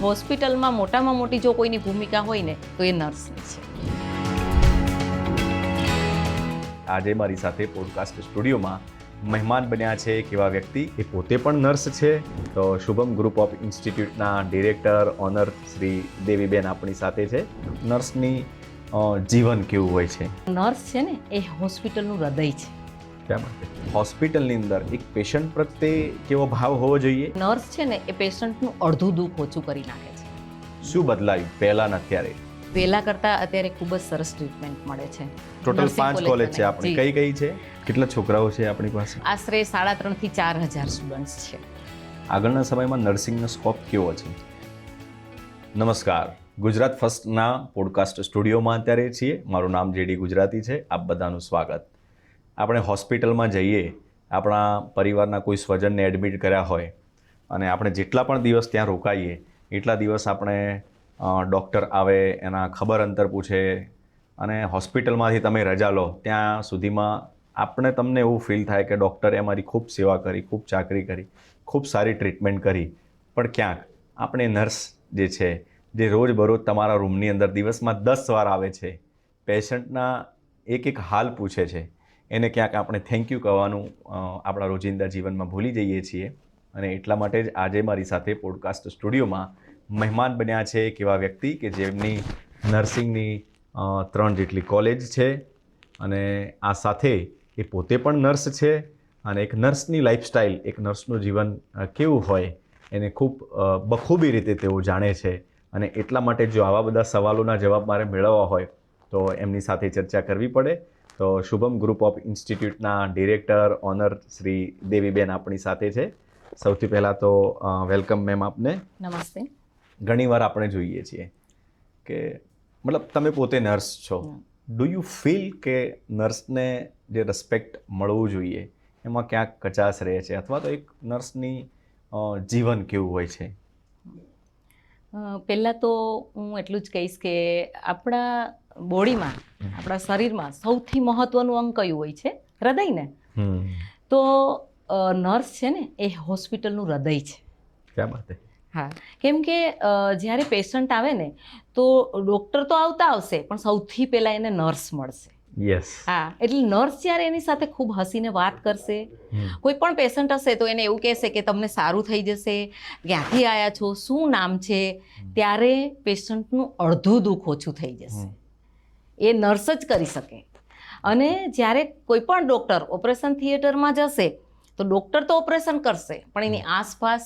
હોસ્પિટલમાં મોટામાં મોટી જો કોઈની ભૂમિકા હોય ને તો એ નર્સની છે. આજે મારી સાથે પોડકાસ્ટ સ્ટુડિયોમાં મહેમાન બન્યા છે એક એવા વ્યક્તિ એ પોતે પણ નર્સ છે. તો શુભમ ગ્રુપ ઓફ ઇન્સ્ટિટ્યૂટના ડિરેક્ટર ઓનર શ્રી દેવીબેન આપણી સાથે છે. નર્સની જીવન કેવું હોય છે? નર્સ છે ને એ હોસ્પિટલનું હૃદય છે. શા માટે? હોસ્પિટલની અંદર એક પેશન્ટ પ્રત્યે કેવો ભાવ હોવો જોઈએ? નર્સ છે ને એ પેશન્ટનું અડધું દુઃખ ઓછું કરી નાખે છે. શું બદલાયું પહેલા ને અત્યારે? પહેલા કરતાં અત્યારે ખૂબ જ સરસ ટ્રીટમેન્ટ મળે છે. ટોટલ Nursing 5 કોલેજ છે આપણી. જી. કઈ છે? કેટલા છોકરાઓ છે આપણી પાસે? આશરે 3,500 થી 4,000 સ્ટુડન્ટ્સ છે. આગળના સમયમાં નર્સિંગનો સ્કોપ કેવો છે? નમસ્કાર, ગુજરાત ફર્સ્ટના પોડકાસ્ટ સ્ટુડિયોમાં અત્યારે છીએ. મારું નામ જેડી ગુજરાતી છે. આપ બધાનું સ્વાગત. આપણે હોસ્પિટલમાં જઈએ, આપણા પરિવારના કોઈ સ્વજનને એડમિટ કર્યા હોય અને આપણે જેટલા પણ દિવસ ત્યાં રોકાઈએ એટલા દિવસ આપણે ડૉક્ટર આવે એના ખબર અંતર પૂછે અને હોસ્પિટલમાંથી તમે રજા લો ત્યાં સુધીમાં તમને એવું ફીલ થાય કે ડૉક્ટરે અમારી ખૂબ સેવા કરી, ખૂબ ચાકરી કરી, ખૂબ સારી ટ્રીટમેન્ટ કરી. પણ ક્યાંક આપણે નર્સ જે છે, જે રોજબરોજ તમારા રૂમની અંદર દિવસમાં 10 વાર આવે છે, પેશન્ટના એક હાલ પૂછે છે, એને ક્યાંક આપણે થેન્ક યુ કહેવાનું આપણા રોજિંદા જીવનમાં ભૂલી જઈએ છીએ. અને એટલા માટે જ આજે મારી સાથે પોડકાસ્ટ સ્ટુડિયોમાં મહેમાન બન્યા છે એક એવા વ્યક્તિ કે જેમની નર્સિંગની 3 જેટલી કોલેજ છે અને આ સાથે એ પોતે પણ નર્સ છે અને એક નર્સની લાઈફસ્ટાઈલ, એક નર્સનું જીવન કેવું હોય એને ખૂબ બખૂબી રીતે તેઓ જાણે છે. અને એટલા માટે જો આવા બધા સવાલોના જવાબ મારે મેળવવા હોય તો એમની સાથે ચર્ચા કરવી પડે. તો શુભમ ગ્રુપ ઓફ ઇન્સ્ટિટ્યૂટના ડિરેક્ટર ઓનર શ્રી દેવીબેન આપણી સાથે છે. સૌથી પહેલાં તો વેલકમ મેમ આપને. નમસ્તે. ઘણીવાર આપણે જોઈએ છીએ કે મતલબ તમે પોતે નર્સ છો. ડુ યુ ફીલ કે નર્સને જે રિસ્પેક્ટ મળવું જોઈએ એમાં ક્યાંક કચાશ રહે છે, અથવા તો એક નર્સની જીવન કેવું હોય છે? પહેલાં તો હું એટલું જ કહીશ કે આપણા બોડીમાં, આપણા શરીરમાં સૌથી મહત્વનું અંગ કયું હોય છે? હૃદય ને. તો નર્સ છે ને એ હોસ્પિટલનું હૃદય છે. ક્યાં વાત? હા, કેમ કે જ્યારે પેશન્ટ આવે ને તો ડૉક્ટર તો આવશે પણ સૌથી પહેલાં એને નર્સ મળશે. યસ. હા, એટલે નર્સ જ્યારે એની સાથે ખૂબ હસીને વાત કરશે, કોઈ પણ પેશન્ટ હશે તો એને એવું કહેશે કે તમને સારું થઈ જશે, ક્યાંથી આવ્યા છો, શું નામ છે, ત્યારે પેશન્ટનું અડધું દુઃખ ઓછું થઈ જશે. એ નર્સ જ કરી શકે. અને જ્યારે કોઈ પણ ડૉક્ટર ઓપરેશન થિયેટરમાં જશે તો ડૉક્ટર તો ઓપરેશન કરશે પણ એની આસપાસ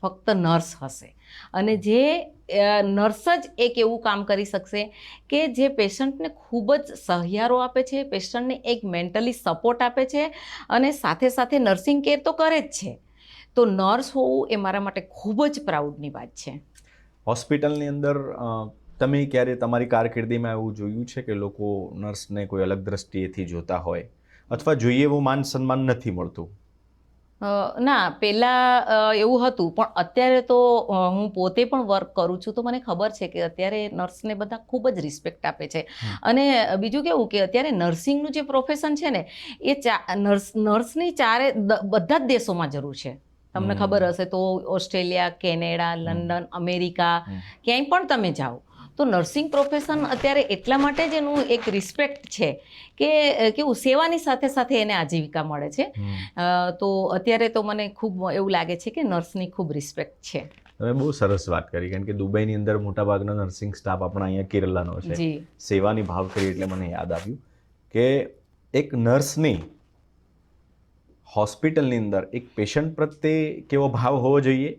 ફક્ત નર્સ હશે. અને જે નર્સ જ એક એવું કામ કરી શકશે કે જે પેશન્ટને ખૂબ જ સહિયારો આપે છે, પેશન્ટને એક મેન્ટલી સપોર્ટ આપે છે અને સાથે સાથે નર્સિંગ કેર તો કરે જ છે. તો નર્સ હોવું એ મારા માટે ખૂબ જ પ્રાઉડની વાત છે. હોસ્પિટલની અંદર તમે ક્યારે તમારી કારકિર્દીમાં એવું જોયું છે કે લોકો નર્સને કોઈ અલગ દ્રષ્ટિએથી જોતા હોય અથવા જોઈએ એવું માન સન્માન નથી મળતું? ના, પહેલાં એવું હતું પણ અત્યારે તો હું પોતે પણ વર્ક કરું છું તો મને ખબર છે કે અત્યારે નર્સને બધા ખૂબ જ રિસ્પેક્ટ આપે છે. અને બીજું કેવું કે અત્યારે નર્સિંગનું જે પ્રોફેશન છે ને એ નર્સની બધા જ દેશોમાં જરૂર છે. તમને ખબર હશે તો ઓસ્ટ્રેલિયા, કેનેડા, લંડન, અમેરિકા, ક્યાંય પણ તમે જાઓ તો નર્સિંગ પ્રોફેશન અત્યારે એટલા માટે જ એનું એક રિસ્પેક્ટ છે કે કેવું સેવાની સાથે સાથે એને આજીવિકા મળે છે. તો અત્યારે તો મને ખૂબ એવું લાગે છે કે નર્સની ખૂબ રિસ્પેક્ટ છે. તમે બહુ સરસ વાત કરી, કારણ કે દુબઈની અંદર મોટાભાગનો નર્સિંગ સ્ટાફ આપણા અહીંયા કેરલાનો છે. જી. સેવાની ભાવ કરી એટલે મને યાદ આવ્યું કે એક નર્સની હોસ્પિટલની અંદર એક પેશન્ટ પ્રત્યે કેવો ભાવ હોવો જોઈએ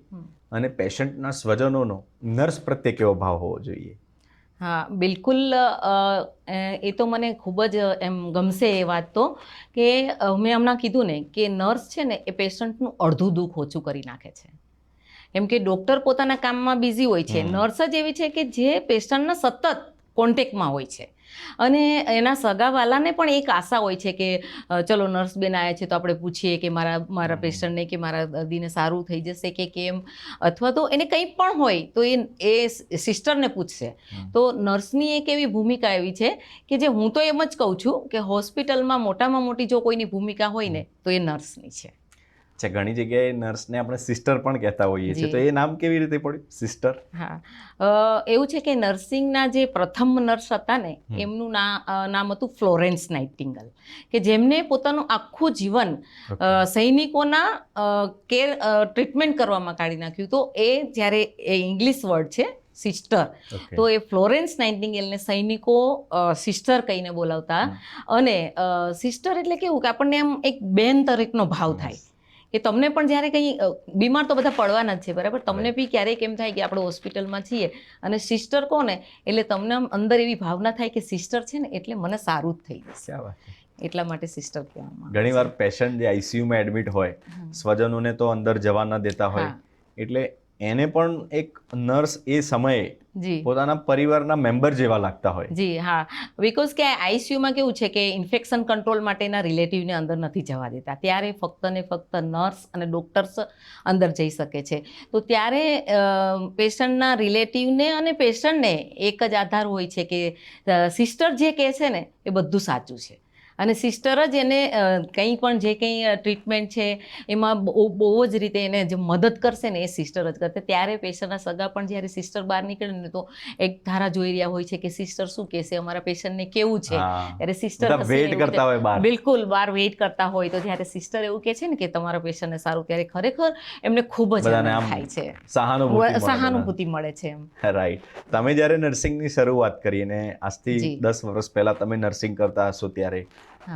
અને પેશન્ટના સ્વજનોનો નર્સ પ્રત્યે કેવો ભાવ હોવો જોઈએ? હા, બિલકુલ. એ તો મને ખૂબ જ એમ ગમશે એ વાત તો કે મેં હમણાં કીધું ને કે નર્સ છે ને એ પેશન્ટનું અડધું દુઃખ ઓછું કરી નાખે છે. કેમ કે ડૉક્ટર પોતાના કામમાં બિઝી હોય છે, નર્સ જ એવી છે કે જે પેશન્ટના સતત કોન્ટેક્ટમાં હોય છે. અને એના સગાવાલાને પણ એક આશા હોય છે કે ચલો નર્સ બેન આવ્યા છે તો આપણે પૂછીએ કે મારા પેશન્ટને કે મારા દર્દીને સારું થઈ જશે કે કેમ, અથવા તો એને કંઈ પણ હોય તો એ સિસ્ટરને પૂછશે. તો નર્સની એક એવી ભૂમિકા એવી છે કે જે હું તો એમ જ કહું છું કે હોસ્પિટલમાં મોટામાં મોટી જો કોઈની ભૂમિકા હોય ને તો એ નર્સની છે. અચ્છા, ઘણી જગ્યાએ નર્સને આપણે સિસ્ટર પણ કહેતા હોઈએ છીએ, જી. તો એ નામ કેવી રીતે પડ્યું સિસ્ટર? હા, એવું છે કે નર્સિંગના જે પ્રથમ નર્સ હતા ને એમનું નામ હતું ફ્લોરેન્સ નાઇટિંગેલ, કે જેમને પોતાનું આખું જીવન સૈનિકોના ટ્રીટમેન્ટ કરવામાં કાઢી નાખ્યું. તો એ જ્યારે એ ઇંગ્લિશ વર્ડ છે સિસ્ટર, તો એ ફ્લોરેન્સ નાઇટિંગેલને સૈનિકો સિસ્ટર કહીને બોલાવતા. અને સિસ્ટર એટલે કેવું કે આપણને એમ એક બેન તરીકેનો ભાવ થાય કે તમને પણ જ્યારે કંઈ બીમાર તો બધા પડવાના જ છે, બરાબર? તમને બી ક્યારેક એમ થાય કે આપણે હોસ્પિટલમાં છીએ અને સિસ્ટર કોને એટલે તમને આમ અંદર એવી ભાવના થાય કે સિસ્ટર છે ને એટલે મને સારું જ થઈ જશે. ક્યાં વાત છે. એટલા માટે સિસ્ટર કહેવામાં આવે ઘણી વાર પેશન્ટ જે આઈસીયુમાં એડમિટ હોય, સ્વજનોને તો અંદર જવા ન દેતા હોય, એટલે એને પણ એક નર્સ એ સમયે જી પોતાના પરિવારના મેમ્બર જેવા લાગતા હોય. જી હા, બિકોઝ કે આઈસીયુમાં કેવું છે કે ઇન્ફેક્શન કંટ્રોલ માટેના રિલેટિવને અંદર નથી જવા દેતા, ત્યારે ફક્ત ને ફક્ત નર્સ અને ડૉક્ટર્સ અંદર જઈ શકે છે. તો ત્યારે પેશન્ટના રિલેટિવને અને પેશન્ટને એક જ આધાર હોય છે કે સિસ્ટર જે કહે છે ને એ બધું સાચું છે, અને સિસ્ટર જ એને કંઈ પણ જે કંઈ ટ્રીટમેન્ટ છે એમાં બહુ જ રીતે એને જે મદદ કરશે ને એ સિસ્ટર જ કરશે. ત્યારે પેશન્ટના સગા પણ જ્યારે સિસ્ટર બહાર નીકળે ને તો એક ધારા જોઈ રહ્યા હોય છે કે સિસ્ટર શું કહેશે, અમારા પેશન્ટને કેવું છે. ત્યારે સિસ્ટર વેઇટ કરતા હોય બહાર, બિલકુલ બહાર વેઇટ કરતા હોય. તો જ્યારે સિસ્ટર એવું કહે છે ને કે તમારા પેશન્ટને સારું, ત્યારે ખરેખર એમને ખૂબ જ આનંદ થાય છે, સહાનુભૂતિ મળે છે. રાઈટ. તમે જ્યારે નર્સિંગની શરૂઆત કરી અને આજથી 10 વર્ષ પહેલા તમે નર્સિંગ કરતા હશો ત્યારે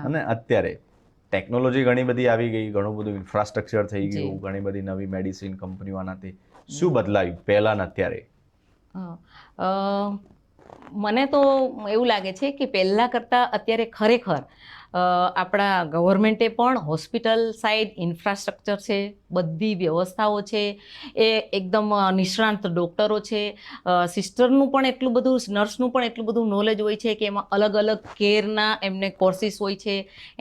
અને અત્યારે ટેકનોલોજી ઘણી બધી આવી ગઈ, ઘણું બધું ઇન્ફ્રાસ્ટ્રક્ચર થઈ ગયું, ઘણી બધી નવી મેડિસિન કંપનીઓ આનાથી શું બદલાયું પહેલા ને અત્યારે? મને તો એવું લાગે છે કે પહેલાં કરતાં અત્યારે ખરેખર આપણા ગવર્મેન્ટે પણ હોસ્પિટલ સાઇડ ઇન્ફ્રાસ્ટ્રક્ચર છે, બધી વ્યવસ્થાઓ છે, એ એકદમ નિષ્ણાંત ડૉક્ટરો છે, સિસ્ટરનું પણ એટલું બધું, નર્સનું પણ એટલું બધું નોલેજ હોય છે કે એમાં અલગ અલગ કેરના એમને કોર્સિસ હોય છે,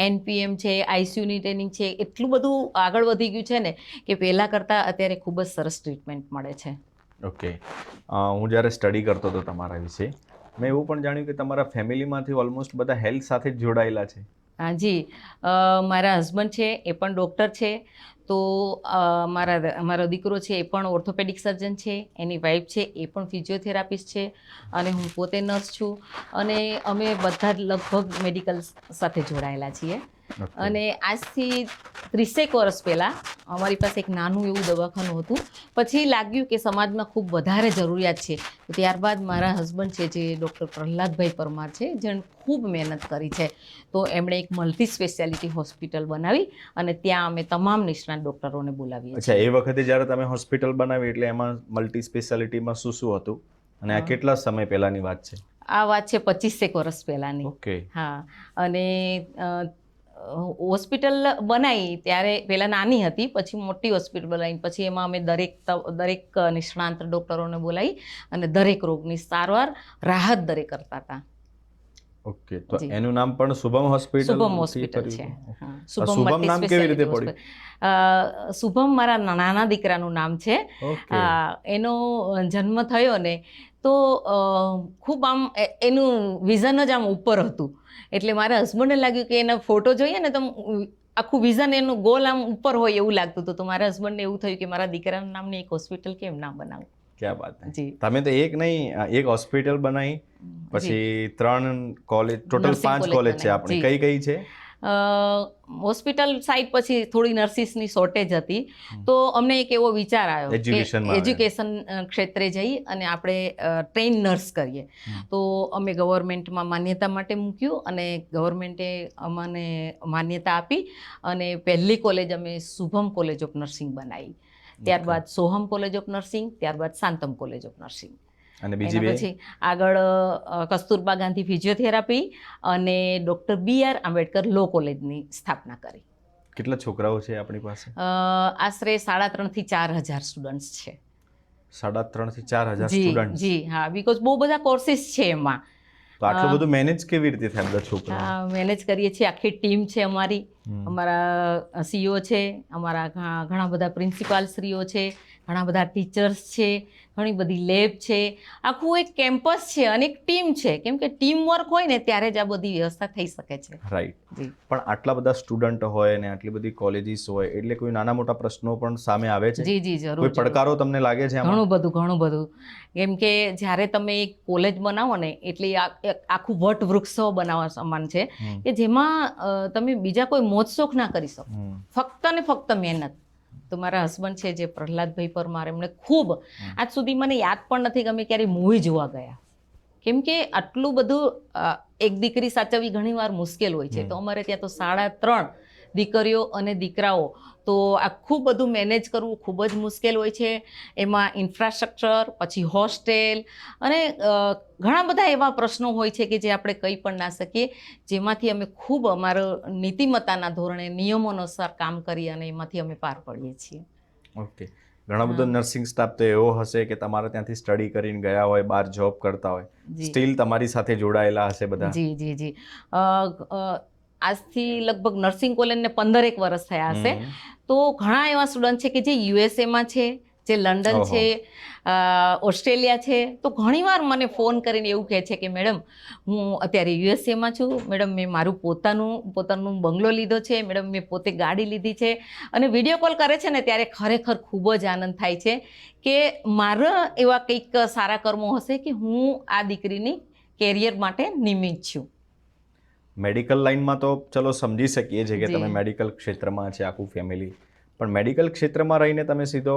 NPM છે, આઈસીયુની ટ્રેનિંગ છે, એટલું બધું આગળ વધી ગયું છે ને કે પહેલાં કરતાં અત્યારે ખૂબ જ સરસ ટ્રીટમેન્ટ મળે છે. ઓકે. હું જ્યારે સ્ટડી કરતો હતો તમારા વિશે, મેં એવું પણ જાણ્યું કે તમારા ફેમિલીમાંથી ઓલમોસ્ટ બધા હેલ્થ સાથે જ જોડાયેલા છે. જી, મારા હસબન્ડ છે એ પણ ડૉક્ટર છે, તો મારો દીકરો છે એ પણ ઓર્થોપેડિક સર્જન છે, એની વાઈફ છે એ પણ ફિઝિયોથેરાપિસ્ટ છે, અને હું પોતે નર્સ છું, અને અમે બધા જ લગભગ મેડિકલ સાથે જોડાયેલા છીએ. અને આજથી 30 વર્ષ પહેલાં અમારી પાસે એક નાનું એવું દવાખાનું હતું. પછી લાગ્યું કે સમાજમાં ખૂબ વધારે જરૂરિયાત છે, ત્યારબાદ મારા હસબન્ડ છે જે ડૉક્ટર પ્રહલાદભાઈ પરમાર છે, જેણે ખૂબ મહેનત કરી છે, તો એમણે એક મલ્ટી સ્પેશિયાલિટી હોસ્પિટલ બનાવી અને ત્યાં અમે તમામ નિષ્ણાત ડૉક્ટરોને બોલાવીએ છીએ. અચ્છા, એ વખતે જ્યારે તમે હોસ્પિટલ બનાવી એટલે એમાં મલ્ટી સ્પેશિયાલિટીમાં શું શું હતું અને આ કેટલા સમય પહેલાની વાત છે? આ વાત છે 25 વર્ષ પહેલાંની. ઓકે. હા, અને હોસ્પિટલ બનાવી ત્યારે પહેલાં નાની હતી, પછી મોટી હોસ્પિટલ બનાવી, પછી એમાં અમે દરેક નિષ્ણાંત ડૉક્ટરોને બોલાવી અને દરેક રોગની સારવાર રાહત દરે કરતા હતા. ઓકે, તો એનું નામ પણ શુભમ હોસ્પિટલ? શુભમ હોસ્પિટલ છે. શુભમ નામ કેવી રીતે પડ્યું? શુભમ મારા નાના દીકરાનું નામ છે. એનો જન્મ થયો ને તો ખૂબ આમ એનું વિઝન જ આમ ઉપર હતું, એટલે મારા હસબન્ડને લાગ્યું કે એના ફોટો જોઈએ ને તો આખું વિઝન એનું ગોલ આમ ઉપર હોય એવું લાગતું હતું. તો મારા હસબન્ડને એવું થયું કે મારા દીકરાના નામની એક હોસ્પિટલ કેમ ના બનાવું. ક્યાં વાત છે. તમે તો એક નહીં, એક હોસ્પિટલ બનાવી, પછી 3 કોલેજ, ટોટલ 5 કોલેજ છે આપણી. કઈ કઈ છે? હોસ્પિટલ સાઇડ પછી થોડી નર્સિસની શોર્ટેજ હતી, તો અમને એક એવો વિચાર આવ્યો કે એજ્યુકેશન ક્ષેત્રે જઈ અને આપણે ટ્રેન નર્સ કરીએ. તો અમે ગવર્મેન્ટમાં માન્યતા માટે મૂક્યું અને ગવર્મેન્ટે અમને માન્યતા આપી અને પહેલી કોલેજ અમે શુભમ કોલેજ ઓફ નર્સિંગ બનાવી, ત્યારબાદ સોહમ કોલેજ ઓફ નર્સિંગ, ત્યારબાદ શાંતમ કોલેજ ઓફ નર્સિંગ. અને બીજી પછી આગળ કસ્તુરબા ગાંધી ફિઝિયોથેરાપી અને ડૉક્ટર BR આંબેડકર લો કોલેજની સ્થાપના કરી. કેટલા છોકરાઓ છે આપણી પાસે? આશરે 3,500 થી 4,000 સ્ટુડન્ટ્સ છે. 3,500 થી 4,000 સ્ટુડન્ટ? જી હા, બીકોઝ બહુ બધા કોર્સિસ છે એમાં. તો આટલું બધું મેનેજ કેવી રીતે થાય બધા છોકરા? મેનેજ કરીએ છીએ, આખી ટીમ છે અમારી, અમારા CEO છે, અમારા ઘણા બધા પ્રિન્સિપાલ શ્રીઓ છે, ઘણા બધા ટીચર્સ છે, ઘણી બધી લેબ છે, આખું એક કેમ્પસ છે અને એક ટીમ છે. કેમ કે ટીમ વર્ક હોય ને ત્યારે જ આ બધી વ્યવસ્થા થઈ શકે છે. રાઈટ. જી પણ આટલા બધા સ્ટુડન્ટ હોય ને આટલી બધી કોલેજીસ હોય એટલે કોઈ નાના મોટા પ્રશ્નો પણ સામે આવે છે? જી જી જરૂર કોઈ જરૂર. પડકારો તમને લાગે છે આમાં? ઘણું બધું. કેમ કે જ્યારે તમે એક કોલેજ બનાવો ને એટલે એક આખું વટવૃક્ષો બનાવવા સમાન છે કે જેમાં તમે બીજા કોઈ મોજશોખ ના કરી શકો, ફક્ત ને ફક્ત મહેનત. તો મારા હસબન્ડ છે જે પ્રહલાદભાઈ પરમાર, એમણે ખૂબ આજ સુધી મને યાદ પણ નથી કે અમે ક્યારેય મૂવી જોવા ગયા. કેમ કે આટલું બધું એક દીકરી સાચવવી ઘણીવાર મુશ્કેલ હોય છે. તો અમારે ત્યાં તો 3.5 દીકરીઓ અને દીકરાઓ, તો આખું બધું મેનેજ કરવું ખૂબ જ મુશ્કેલ હોય છે. એમાં ઇન્ફ્રાસ્ટ્રક્ચર, પછી હોસ્ટેલ અને ઘણા બધા એવા પ્રશ્નો હોય છે કે જે આપણે કંઈ પણ ના શકીએ, જેમાંથી અમે ખૂબ અમારો નીતિમત્તાના ધોરણે નિયમો અનુસાર કામ કરી અને એમાંથી અમે પાર પડીએ છીએ. ઓકે. ઘણા બધો નર્સિંગ સ્ટાફ તો એવો હશે કે તમારે ત્યાંથી સ્ટડી કરીને ગયા હોય, બહાર જોબ કરતા હોય, સ્ટીલ તમારી સાથે જોડાયેલા હશે બધા? જી જી જી. આજથી લગભગ નર્સિંગ કોલેજને 15 વર્ષ થયા હશે. તો ઘણા એવા સ્ટુડન્ટ છે કે જે યુએસએમાં છે, જે લંડન છે, ઓસ્ટ્રેલિયા છે. તો ઘણીવાર મને ફોન કરીને એવું કહે છે કે મેડમ હું અત્યારે યુએસએમાં છું, મેડમ મેં મારું પોતાનું બંગલો લીધો છે, મેડમ મેં પોતે ગાડી લીધી છે. અને વિડીયો કોલ કરે છે ને ત્યારે ખરેખર ખૂબ જ આનંદ થાય છે કે મારા એવા કંઈક સારા કર્મો હશે કે હું આ દીકરીની કેરિયર માટે નિમિત્ત છું. મેડિકલ લાઇનમાં તો ચલો સમજી શકીએ છીએ કે તમે મેડિકલ ક્ષેત્રમાં છે આખું ફેમિલી, પણ મેડિકલ ક્ષેત્રમાં રહીને તમે સીધો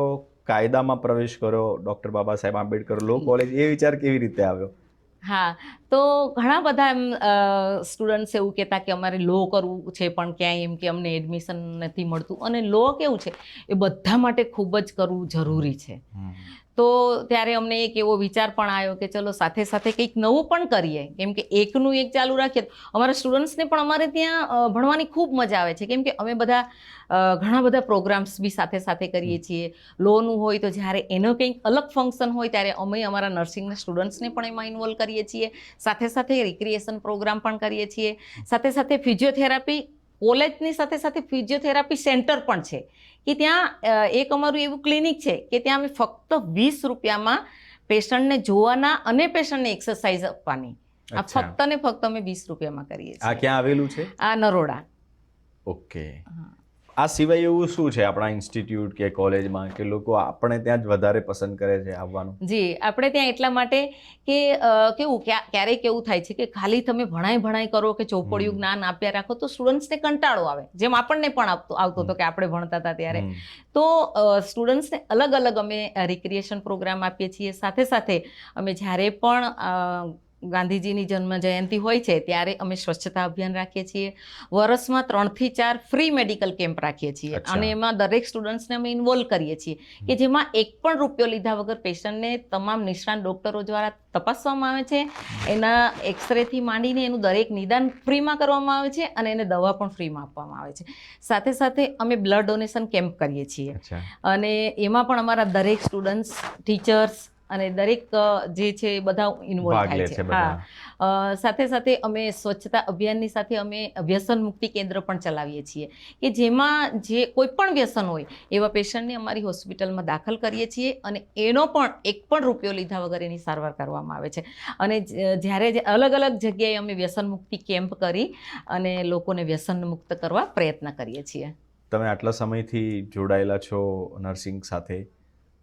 કાયદામાં પ્રવેશ કરો, ડૉક્ટર બાબા સાહેબ આંબેડકર લો કોલેજ, એ વિચાર કેવી રીતે આવ્યો? હા, તો ઘણા બધા એમ સ્ટુડન્ટ્સ એવું કહેતા કે અમારે લો કરવું છે પણ ક્યાંય એમ કે અમને એડમિશન નથી મળતું. અને લો કેવું છે એ બધા માટે ખૂબ જ કરવું જરૂરી છે. તો ત્યારે અમને એક એવો વિચાર પણ આવ્યો કે ચલો સાથે સાથે કંઈક નવું પણ કરીએ. કેમ કે એકનું એક ચાલુ રાખીએ તો અમારા સ્ટુડન્ટ્સને પણ અમારે ત્યાં ભણવાની ખૂબ મજા આવે છે. કેમ કે અમે બધા ઘણા બધા પ્રોગ્રામ્સ બી સાથે સાથે કરીએ છીએ. લોનું હોય તો જ્યારે એનો કંઈક અલગ ફંક્શન હોય ત્યારે અમે અમારા નર્સિંગના સ્ટુડન્ટ્સને પણ એમાં ઇન્વોલ્વ કરીએ છીએ. સાથે સાથે રિક્રિએશન પ્રોગ્રામ પણ કરીએ છીએ. સાથે સાથે ફિઝિયોથેરાપી, કોલેજની સાથે સાથે ફિઝિયોથેરાપી સેન્ટર પણ છે કે ત્યાં એક અમારું એવું ક્લિનિક છે કે ત્યાં અમે ફક્ત 20 રૂપિયામાં પેશન્ટને જોવાના અને પેશન્ટને એક્સરસાઇઝ આપવાની. આ ફક્ત ને ફક્ત અમે 20 રૂપિયામાં કરીએ છીએ. આ ક્યાં આવેલું છે? આ નરોડા. ઓકે. આ સિવાય એવું શું છે આપણા ઇન્સ્ટિટ્યૂટ કે કોલેજમાં કે લોકો આપણે ત્યાં જ વધારે પસંદ કરે છે આવવાનું? જી, આપણે ત્યાં એટલા માટે કે કેવું ક્યારેક એવું થાય છે કે ખાલી તમે ભણાઈ કરો કે ચોપડિયું જ્ઞાન આપ્યા રાખો તો સ્ટુડન્ટ્સને કંટાળો આવે, જેમ આપણને પણ આવતો હતો કે આપણે ભણતા હતા ત્યારે. તો સ્ટુડન્ટ્સને અલગ અલગ અમે રિક્રિએશન પ્રોગ્રામ આપીએ છીએ. સાથે સાથે અમે જ્યારે પણ ગાંધીજીની જન્મ જયંતિ હોય છે ત્યારે અમે સ્વચ્છતા અભિયાન રાખીએ છીએ. વર્ષમાં 3 થી 4 ફ્રી મેડિકલ કેમ્પ રાખીએ છીએ અને એમાં દરેક સ્ટુડન્ટ્સને અમે ઇન્વોલ્વ કરીએ છીએ કે જેમાં એક પણ રૂપિયો લીધા વગર પેશન્ટને તમામ નિષ્ણાત ડૉક્ટરો દ્વારા તપાસવામાં આવે છે. એના એક્સરેથી માંડીને એનું દરેક નિદાન ફ્રીમાં કરવામાં આવે છે અને એને દવા પણ ફ્રીમાં આપવામાં આવે છે. સાથે સાથે અમે બ્લડ ડોનેશન કેમ્પ કરીએ છીએ અને એમાં પણ અમારા દરેક સ્ટુડન્ટ્સ, ટીચર્સ અને દરેક જે છે એ બધા ઇન્વોલ્વ થાય છે. હા, સાથે સાથે અમે સ્વચ્છતા અભિયાનની સાથે અમે વ્યસન મુક્તિ કેન્દ્ર પણ ચલાવીએ છીએ કે જેમાં જે કોઈ પણ વ્યસન હોય એવા પેશન્ટને અમારી હોસ્પિટલમાં દાખલ કરીએ છીએ અને એનો પણ એક પણ રૂપિયો લીધા વગર એની સારવાર કરવામાં આવે છે. અને જ્યારે અલગ અલગ જગ્યાએ અમે વ્યસન મુક્તિ કેમ્પ કરી અને લોકોને વ્યસન મુક્ત કરવા પ્રયત્ન કરીએ છીએ. તમે આટલા સમયથી જોડાયેલા છો નર્સિંગ સાથે,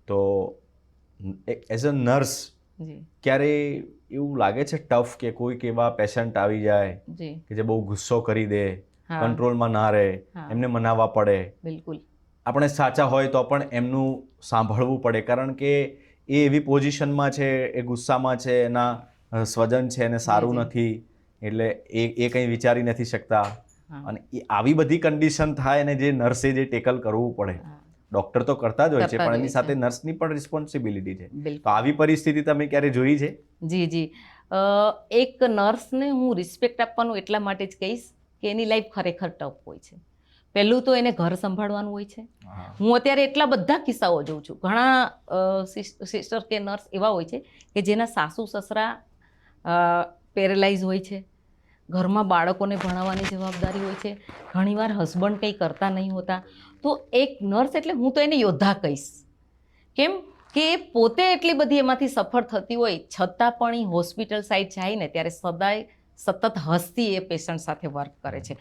તો એઝ અ નર્સ ક્યારે એવું લાગે છે ટફ કે કોઈક એવા પેશન્ટ આવી જાય કે જે બહુ ગુસ્સો કરી દે, કંટ્રોલમાં ના રહે, એમને મનાવવા પડે? બિલકુલ. આપણે સાચા હોય તો પણ એમનું સાંભળવું પડે કારણ કે એ એવી પોઝિશનમાં છે, એ ગુસ્સામાં છે, એના સ્વજન છે એને સારું નથી એટલે એ કંઈ વિચારી નથી શકતા. અને આવી બધી કન્ડિશન થાય અને જે નર્સે જે ટેકલ કરવું પડે. ડૉક્ટર તો કરતા જ હોય છે પણ એની સાથે નર્સની પણ રિસ્પોન્સિબિલિટી છે. તો આવી પરિસ્થિતિ તમે ક્યારે જોઈ છે? જી જી. એક નર્સને હું રિસ્પેક્ટ આપવાનું એટલા માટે જ કહીશ કે એની લાઈફ ખરેખર ટફ હોય છે. પહેલું તો એને ઘર સંભાળવાનું હોય છે. હું અત્યારે એટલા બધા કિસ્સાઓ જોઉં છું. ઘણા સિસ્ટર કે નર્સ એવા હોય છે કે જેના સાસુ સસરા પેરેલાઇઝ હોય છે. ઘરમાં બાળકોને ભણાવવાની જવાબદારી હોય છે. ઘણીવાર હસબન્ડ કંઈ કરતા નહીં હોતા. તો એક નર્સ એટલે હું તો એને યોદ્ધા કહીશ કેમ કે એ પોતે એટલી બધી એમાંથી સફળ થતી હોય છતાં પણ એ હોસ્પિટલ સાઈડ જાય ને ત્યારે સદાય સતત હસતી એ પેશન્ટ સાથે વર્ક કરે છે.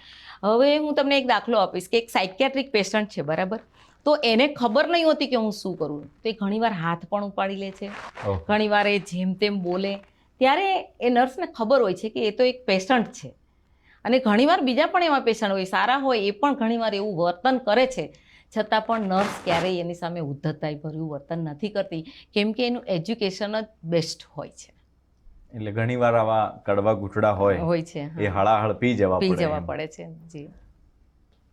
હવે હું તમને એક દાખલો આપીશ કે એક સાયકિયાટ્રિક પેશન્ટ છે, બરાબર? તો એને ખબર નહીં હોતી કે હું શું કરું, તો એ ઘણીવાર હાથ પણ ઉપાડી લે છે, ઘણીવાર એ જેમ તેમ બોલે. ત્યારે એ નર્સને ખબર હોય છે કે એ તો એક પેશન્ટ છે, અને ઘણીવાર બીજા પણ એવા પેશન્ટ હોય, સારા હોય, એ પણ ઘણીવાર એવું વર્તન કરે છે, છતાં પણ નર્સ ક્યારેય એની સામે ઉદ્ધતાઈ ભર્યું વર્તન નથી કરતી, કેમ કે એનું એજ્યુકેશન જ બેસ્ટ હોય છે. એટલે ઘણીવાર આવા કડવા ઘૂંટડા હોય છે, એ હળાહળ પી જવા પડે છે. જી.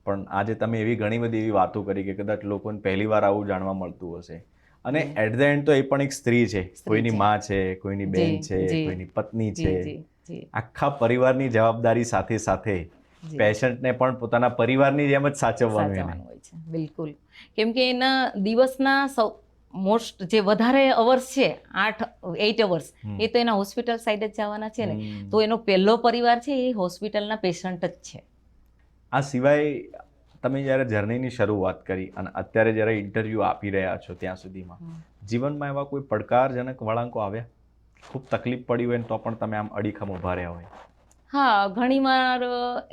પણ આજે તમે એવી ઘણી બધી એવી વાતો કરી કે કદાચ લોકોને પહેલી વાર આવું જાણવા મળતું હશે, અને એટ ધ એન્ડ તો એ પણ એક સ્ત્રી છે, કોઈની માં છે, કોઈની બેન છે, કોઈની પત્ની છે. આખા પરિવારની જવાબદારી સાથે સાથે પેશન્ટને પણ પોતાના પરિવારની જેમ જ સાચવવાનું હોય છે. બિલકુલ. કેમ કે એના દિવસના મોસ્ટ જે વધારે અવર્સ છે, 8 અવર્સ, એ તો એના હોસ્પિટલ સાઈડ જ જવાના છે ને, તો એનો પહેલો પરિવાર છે એ હોસ્પિટલના પેશન્ટ જ છે. આ સિવાય તમે જ્યારે જર્નીની શરૂઆત કરી અને અત્યારે જ્યારે ઇન્ટરવ્યૂ આપી રહ્યા છો ત્યાં સુધીમાં જીવનમાં એવા કોઈ પડકારજનક વળાંકો આવ્યા, ખૂબ તકલીફ પડી હોય તો પણ તમે આમ અડીખમ ઊભા રહ્યા હોય? હા, ઘણીવાર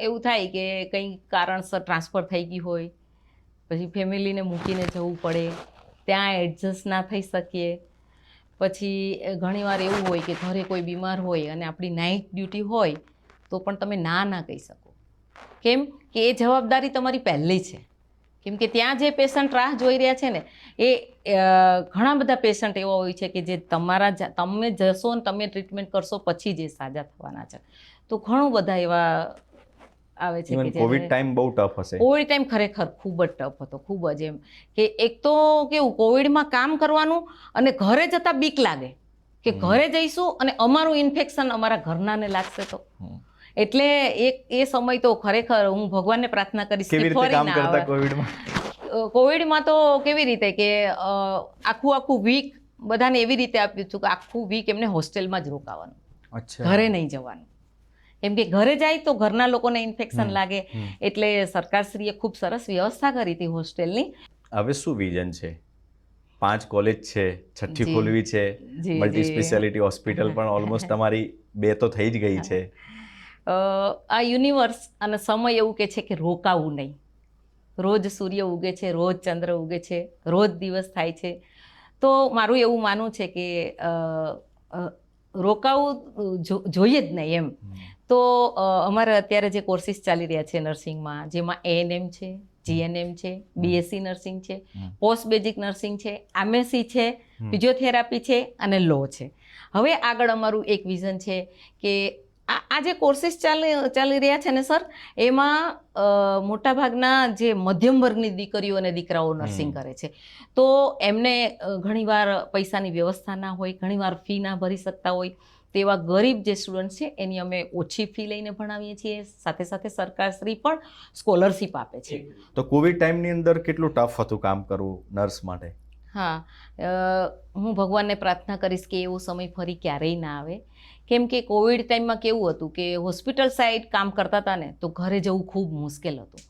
એવું થાય કે કંઈ કારણસર ટ્રાન્સફર થઈ ગઈ હોય, પછી ફેમિલીને મૂકીને જવું પડે, ત્યાં એડજસ્ટ ના થઈ શકીએ. પછી ઘણીવાર એવું હોય કે ઘરે કોઈ બીમાર હોય અને આપણી નાઇટ ડ્યુટી હોય તો પણ તમે ના કહી શકો. કેમ કે એ જવાબદારી તમારી પહેલી છે. કેમ કે ત્યાં જે પેશન્ટ રાહ જોઈ રહ્યા છે ને, એ ઘણા બધા પેશન્ટ એવા હોય છે કે જે તમે જશો ને તમે ટ્રીટમેન્ટ કરશો પછી જે સાજા થવાના છે. તો ઘણું બધા એવા આવે છે કે કોવિડ ટાઈમ બહુ ટફ હશે. કોવિડ ટાઈમ ખરેખર ખૂબ જ ટફ હતો, ખૂબ જ. એમ કે એક તો કેવું, કોવિડમાં કામ કરવાનું અને ઘરે જતા બીક લાગે કે ઘરે જઈશું અને અમારું ઇન્ફેક્શન અમારા ઘરનાને લાગશે તો. એટલે એ સમય તો ખરેખર હું ભગવાનને પ્રાર્થના કરીશ કે ફરી ના આવે. કોવિડમાં તો કેવી રીતે કે આખું વીક બધાને એવી રીતે આપ્યું હતું કે આખું વીક એમને હોસ્ટેલમાં જ રોકાવાનું, ઘરે નહીં જવાનું. કેમ કે ઘરે જાય તો ઘરના લોકોને ઇન્ફેક્શન લાગે, એટલે સરકારશ્રીએ ખૂબ સરસ વ્યવસ્થા કરી હતી હોસ્ટેલની. હવે શું વિઝન છે? 5 કોલેજ છે, 6ઠ્ઠી ખોલવી છે, મલ્ટી સ્પેશિયાલિટી હોસ્પિટલ પણ ઓલમોસ્ટ તમારી 2 તો થઈ જ ગઈ છે. આ યુનિવર્સ અને સમય એવું કે છે કે રોકાવું નહીં. રોજ સૂર્ય ઉગે છે, રોજ ચંદ્ર ઉગે છે, રોજ દિવસ થાય છે. તો મારું એવું માનવું છે કે રોકાવું જોઈએ જ નહીં એમ. તો અમારે અત્યારે જે કોર્સિસ ચાલી રહ્યા છે નર્સિંગમાં, જેમાં ANM છે, GNM છે, BSc નર્સિંગ છે, પોસ્ટ બેઝિક નર્સિંગ છે, MSc છે, ફિઝિયોથેરાપી છે અને લો છે. હવે આગળ અમારું એક વિઝન છે કે આ જે કોર્સિસ ચાલી રહ્યા છે ને સર, એમાં મોટાભાગના જે મધ્યમ વર્ગની દીકરીઓ અને દીકરાઓ નર્સિંગ કરે છે, તો એમને ઘણીવાર પૈસાની વ્યવસ્થા ના હોય, ઘણીવાર ફી ના ભરી શકતા હોય, તેવા ગરીબ જે સ્ટુડન્ટ છે એની અમે ઓછી ફી લઈને ભણાવીએ છીએ. સાથે સાથે સરકારશ્રી પણ સ્કોલરશિપ આપે છે. તો કોવિડ ટાઈમની અંદર કેટલું ટફ હતું કામ કરવું નર્સ માટે? હા, હું ભગવાનને પ્રાર્થના કરીશ કે એવો સમય ફરી ક્યારેય ના આવે. કેમ કે કોવિડ ટાઈમમાં કેવું હતું કે હોસ્પિટલ સાઈડ કામ કરતા હતા ને તો ઘરે જવું ખૂબ મુશ્કેલ હતું.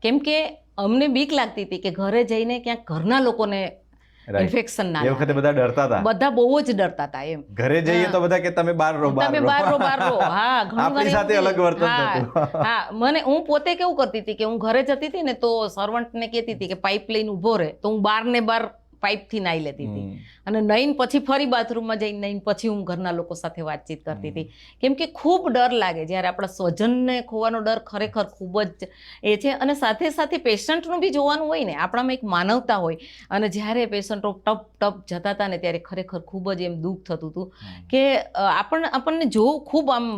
કેમ કે અમને બીક લાગતી હતી કે ઘરે જઈને ક્યાંક ઘરના લોકોને ઇન્ફેક્શન ના એ વખતે બધા ડરતા હતા. બધા બહુ જ ડરતા હતા એમ. ઘરે જઈએ તો બધા કે તમે બહાર રહો, તમે બહાર રહો. હા, આપણી સાથે અલગ વર્તન થતું. હા, હું પોતે કેવું કરતી હતી કે હું ઘરે જતી હતી ને તો સર્વન્ટને કહેતી હતી કે પાઇપ લઈને ઊભો રહે, તો હું બહાર ને બહાર પાઇપથી નાહી લેતી હતી, અને નહીને પછી ફરી બાથરૂમમાં જઈને નહીને પછી હું ઘરના લોકો સાથે વાતચીત કરતી હતી. કેમ કે ખૂબ ડર લાગે જ્યારે આપણા સ્વજનને ખોવાનો ડર ખરેખર ખૂબ જ એ છે. અને સાથે સાથે પેશન્ટનું બી જોવાનું હોય ને, આપણામાં એક માનવતા હોય, અને જ્યારે પેશન્ટો ટપ જતા હતા ને ત્યારે ખરેખર ખૂબ જ એમ દુઃખ થતું હતું કે આપણને જોવું ખૂબ આમ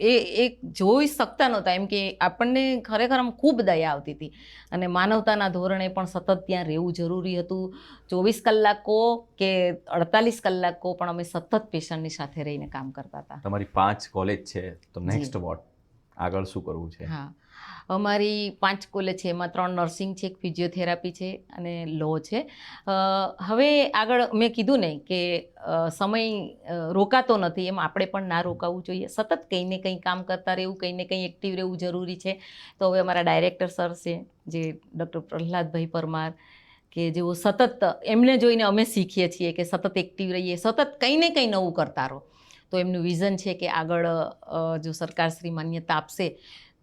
એ જોઈ શકતા નહોતા, એમ કે આપણને ખરેખર આમ ખૂબ દયા આવતી હતી. અને માનવતાના ધોરણે પણ સતત ત્યાં રહેવું જરૂરી હતું. 24 કલાકો કે 48 કલાકો પણ અમે સતત પેશન્ટની સાથે રહીને કામ કરતા હતા. તમારી 5 કોલેજ છે, તો નેક્સ્ટ વોટ આગળ શું કરવું છે? હા, અમારી 5 કોલેજ છે, એમાં 3 નર્સિંગ છે, એક ફિઝિયોથેરાપી છે અને લો છે. હવે આગળ મેં કીધું ને કે સમય રોકાતો નથી, એમ આપણે પણ ના રોકાવું જોઈએ. સતત કંઈ ને કંઈ કામ કરતા રહેવું, કંઈ ને કંઈ એક્ટિવ રહેવું જરૂરી છે. તો હવે અમારા ડાયરેક્ટર સર છે જે ડૉક્ટર પ્રહલાદભાઈ પરમાર, કે જેઓ સતત એમને જોઈને અમે શીખીએ છીએ કે સતત એક્ટિવ રહીએ, સતત કંઈ ને કંઈ નવું કરતા રહો. તો એમનું વિઝન છે કે આગળ જો સરકારશ્રી માન્યતા આપશે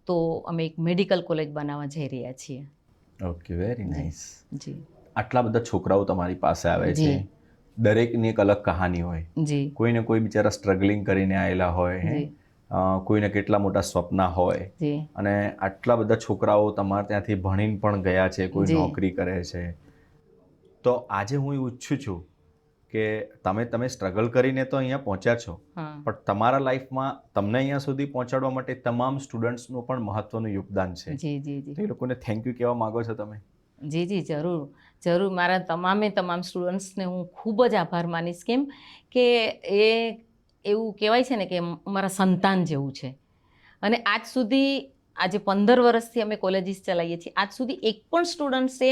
તો અમે એક મેડિકલ કોલેજ બનાવવા જઈ રહ્યા છીએ. Okay, very nice. જી આટલા બધા છોકરાઓ તમારી પાસે આવે છે, જી. દરેકની એક અલગ કહાની હોય. જી કોઈને કોઈ બિચારા સ્ટ્રગલિંગ કરીને આવેલા હોય, જી કોઈને કેટલા મોટા સપના હોય, જી અને આટલા બધા છોકરાઓ તમારે ત્યાંથી ભણીને પણ ગયા છે, કોઈ જી. નોકરી કરે છે. તો આજે હું એવું ઈચ્છું છું કે તમે સ્ટ્રગલ કરીને તો અહીંયા પહોંચ્યા છો, હા પણ તમારા લાઈફમાં તમને અહીંયા સુધી પહોંચાડવા માટે તમામ સ્ટુડન્ટ્સનું પણ મહત્વનું યોગદાન છે. જી જી જી તો એ લોકોને થેન્ક યુ કહેવા માંગો છો તમે? જી જી જરૂર જરૂર. મારા તમામ સ્ટુડન્ટ્સને હું ખૂબ જ આભાર માનીશ. કેમ કે એ એવું કહેવાય છે ને કે મારા સંતાન જેવું છે. અને આજ સુધી આજે 15 વર્ષથી અમે કોલેજીસ ચલાવીએ છીએ, આજ સુધી એક પણ સ્ટુડન્ટ્સે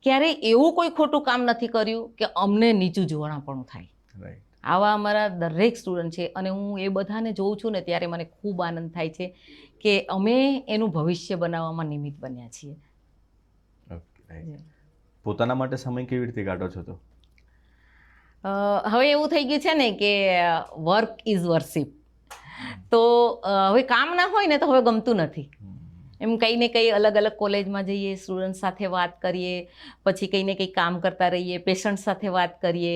ક્યારેય એવું કોઈ ખોટું કામ નથી કર્યું કે અમને નીચું જોવાના થાય. રાઈટ. આવા અમારા દરેક સ્ટુડન્ટ છે અને હું એ બધાને જોઉં છું ને ત્યારે મને ખૂબ આનંદ થાય છે કે અમે એનું ભવિષ્ય બનાવવામાં નિમિત્ત બન્યા છીએ. Okay, right. પોતાના માટે સમય કેવી રીતે કાઢો છો? તો હવે એવું થઈ ગયું છે ને કે વર્ક ઇઝ વર્શિપ. તો હવે કામ ના હોય ને તો હવે ગમતું નથી. એમ કંઈ ને કંઈ અલગ અલગ કોલેજમાં જઈએ, સ્ટુડન્ટ સાથે વાત કરીએ, પછી કંઈ ને કંઈ કામ કરતા રહીએ, પેશન્ટ સાથે વાત કરીએ,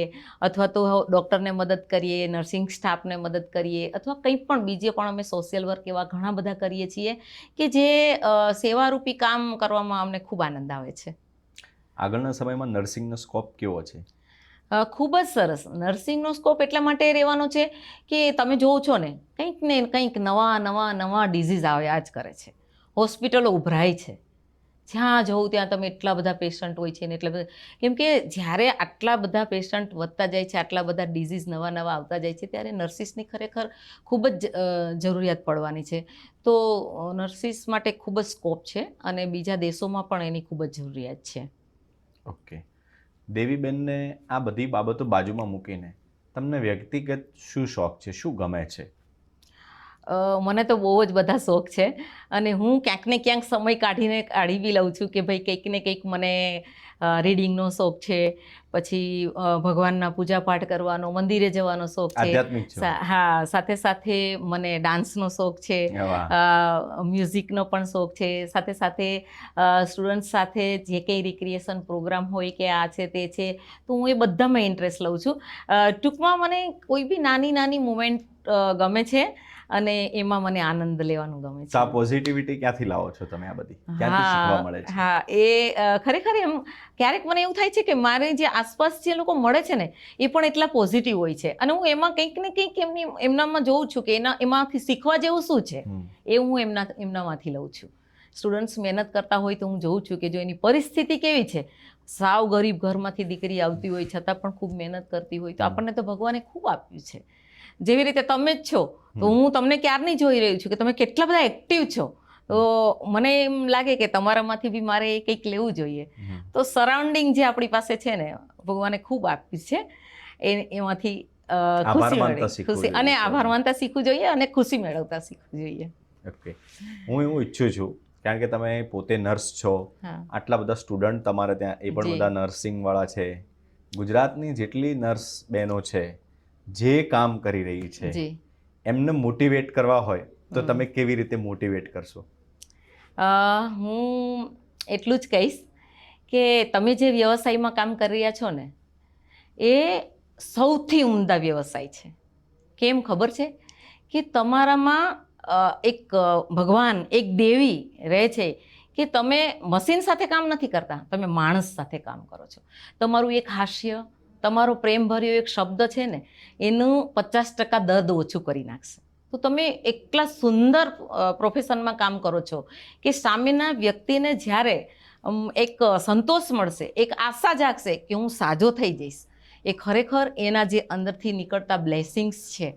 અથવા તો ડૉક્ટરને મદદ કરીએ, નર્સિંગ સ્ટાફને મદદ કરીએ, અથવા કંઈ પણ બીજે પણ અમે સોશિયલ વર્ક એવા ઘણા બધા કરીએ છીએ કે જે સેવારૂપી કામ કરવામાં અમને ખૂબ આનંદ આવે છે. આગળના સમયમાં નર્સિંગનો સ્કોપ કેવો છે? ખૂબ જ સરસ. નર્સિંગનો સ્કોપ એટલા માટે રહેવાનો છે કે તમે જોવો છો ને કંઈક નવા ડિઝીઝ આવ્યા જ કરે છે. હોસ્પિટલો ઉભરાય છે, જ્યાં જવું ત્યાં તમે એટલા બધા પેશન્ટ હોય છે ને એટલા બધા. કેમ કે જ્યારે આટલા બધા પેશન્ટ વધતા જાય છે, આટલા બધા ડિઝીઝ નવા આવતા જાય છે, ત્યારે નર્સિસની ખરેખર ખૂબ જ જરૂરિયાત પડવાની છે. તો નર્સિસ માટે ખૂબ જ સ્કોપ છે અને બીજા દેશોમાં પણ એની ખૂબ જ જરૂરિયાત છે. ઓકે. દેવીબેનને આ બધી બાબતો બાજુમાં મૂકીને તમને વ્યક્તિગત શું શોખ છે, શું ગમે છે? મને તો બહુ જ બધા શોખ છે અને હું ક્યાંક ને ક્યાંક સમય કાઢી બી લઉં છું કે ભાઈ કંઈક ને કંઈક મને રીડિંગનો શોખ છે, પછી ભગવાનના પૂજાપાઠ કરવાનો, મંદિરે જવાનો શોખ છે. આધ્યાત્મિક છો? હા, સાથે સાથે મને ડાન્સનો શોખ છે, વાહ. મ્યુઝિકનો પણ શોખ છે, સાથે સાથે સ્ટુડન્ટ સાથે જે કંઈ રિક્રિએશન પ્રોગ્રામ હોય કે આ છે તે છે, તો હું એ બધામાં ઇન્ટરેસ્ટ લઉં છું. ટૂંકમાં મને કોઈ બી નાની મુમેન્ટ ગમે છે અને એમાં મને આનંદ લેવાનું ગમે છે. તો આ પોઝિટિવિટી ક્યાંથી લાવો છો તમે? આ બધી ક્યાંથી શીખવા મળે છે? હા, એ ખરેખર એમ ક્યારેક મને એવું થાય છે કે મારે જે આસપાસ જે લોકો મળે છે ને એ પણ એટલા પોઝિટિવ હોય છે અને હું એમાં કંઈક ને કંઈક એમનામાં જોઉં છું કે એમાંથી શીખવા જેવું શું છે, એ હું એમનામાંથી લઉં છું. સ્ટુડન્ટ્સ મહેનત કરતા હોય તો હું જોઉં છું કે જો એની પરિસ્થિતિ કેવી છે, સાવ ગરીબ ઘરમાંથી દીકરી આવતી હોય છતાં પણ ખૂબ મહેનત કરતી હોય, તો આપણને તો ભગવાને ખૂબ આપ્યું છે. જેવી રીતે તમે જ છો, તો હું તમને ક્યારની જોઈ રહી છું કે તમે કેટલા બધા એક્ટિવ છો, તો મને એમ લાગે કે તમારામાંથી બી મારે કંઈક લેવું જોઈએ. તો સરાઉન્ડિંગ જે આપણી પાસે છે ને, ભગવાને ખૂબ આપ્યું છે, એમાંથી ખુશી અને આભાર માનતા શીખવું જોઈએ અને ખુશી મેળવતા શીખવું જોઈએ. ઓકે. હું એવું ઈચ્છું છું, કારણ કે તમે પોતે નર્સ છો, આટલા બધા સ્ટુડન્ટ તમારે ત્યાં એ પણ બધા નર્સિંગવાળા છે. ગુજરાતની જેટલી નર્સ બહેનો છે જે કામ કરી રહી છે, એમને મોટિવેટ કરવા હોય તો તમે કેવી રીતે મોટિવેટ કરશો? હું એટલું જ કહીશ કે તમે જે વ્યવસાયમાં કામ કરી રહ્યા છો ને એ સૌથી ઉમદા વ્યવસાય છે. કેમ ખબર છે? કે તમારામાં એક ભગવાન, એક દેવી રહે છે કે તમે મશીન સાથે કામ નથી કરતા, તમે માણસ સાથે કામ કરો છો. તમારું એક હાસ્ય, તમારો પ્રેમભર્યો એક શબ્દ છે ને, એનું 50% દર્દ ઓછું કરી નાખશે. તો તમે એટલા સુંદર પ્રોફેશનમાં કામ કરો છો કે સામેના વ્યક્તિને જ્યારે એક સંતોષ મળશે, એક આશા જાગશે કે હું સાજો થઈ જઈશ, એ ખરેખર એના જે અંદરથી નીકળતા બ્લેસિંગ્સ છે,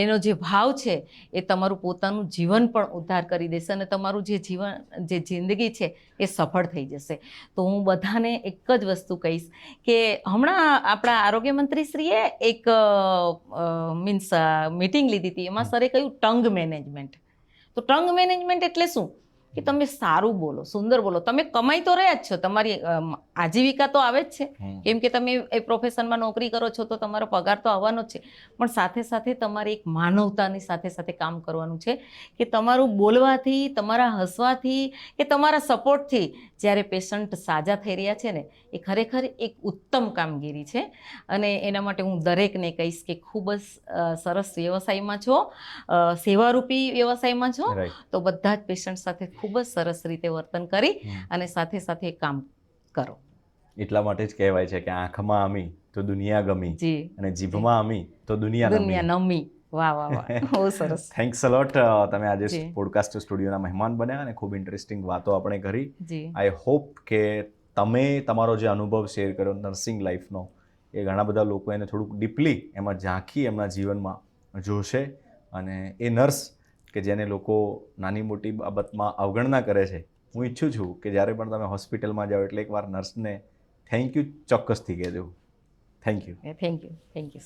એનો જે ભાવ છે, એ તમારું પોતાનું જીવન પણ ઉદ્ધાર કરી દેશે અને તમારું જે જિંદગી છે એ સફળ થઈ જશે. તો હું બધાને એક જ વસ્તુ કહીશ કે હમણાં આપણા આરોગ્ય મંત્રીશ્રીએ એક મીટિંગ લીધી હતી, એમાં સરે કહ્યું ટંગ મેનેજમેન્ટ. તો ટંગ મેનેજમેન્ટ એટલે શું? કે તમે સારું બોલો, સુંદર બોલો. તમે કમાઈ તો રહ્યા જ છો, તમારી આજીવિકા તો આવે જ છે, કેમ કે તમે એ પ્રોફેશનમાં નોકરી કરો છો તો તમારો પગાર તો આવવાનો જ છે. પણ સાથે સાથે તમારે એક માનવતાની સાથે સાથે કામ કરવાનું છે કે તમારું બોલવાથી, તમારા હસવાથી કે તમારા સપોર્ટથી જ્યારે પેશન્ટ સાજા થઈ રહ્યા છે ને, એ ખરેખર એક ઉત્તમ કામગીરી છે. અને એના માટે હું દરેકને કહીશ કે ખૂબ જ સરસ વ્યવસાયમાં છો, સેવારૂપી વ્યવસાયમાં છો, રાઈટ. તો બધા જ પેશન્ટ સાથે ખૂબ જ સરસ રીતે વર્તન કરી અને સાથે સાથે કામ કરો. એટલા માટે જ કહેવાય છે કે આંખમાં આમી તો દુનિયા ગમી જી અને જીભમાં આમી તો દુનિયા નમી. દુનિયા નમી. વાહ વાહ વાહ, બહુ સરસ. થેન્ક્સ અ લોટ. તમે આજે જી. પોડકાસ્ટ સ્ટુડિયોના મહેમાન બન્યા અને ખૂબ ઇન્ટરેસ્ટિંગ વાતો આપણે કરી. જી આઈ હોપ કે તમે તમારો જે અનુભવ શેર કર્યો નર્સિંગ લાઈફનો, એ ઘણા બધા લોકો એને થોડુંક ડીપલી એમાં ઝાંખી એમના જીવનમાં જોશે. અને એ નર્સ કે જેને લોકો નાની મોટી બાબતમાં અવગણના કરે છે, હું ઈચ્છું છું કે જ્યારે પણ તમે હોસ્પિટલમાં જાઓ એટલે એકવાર નર્સને થેન્ક યુ ચોક્કસથી કહેજો. Thank you. Thank you.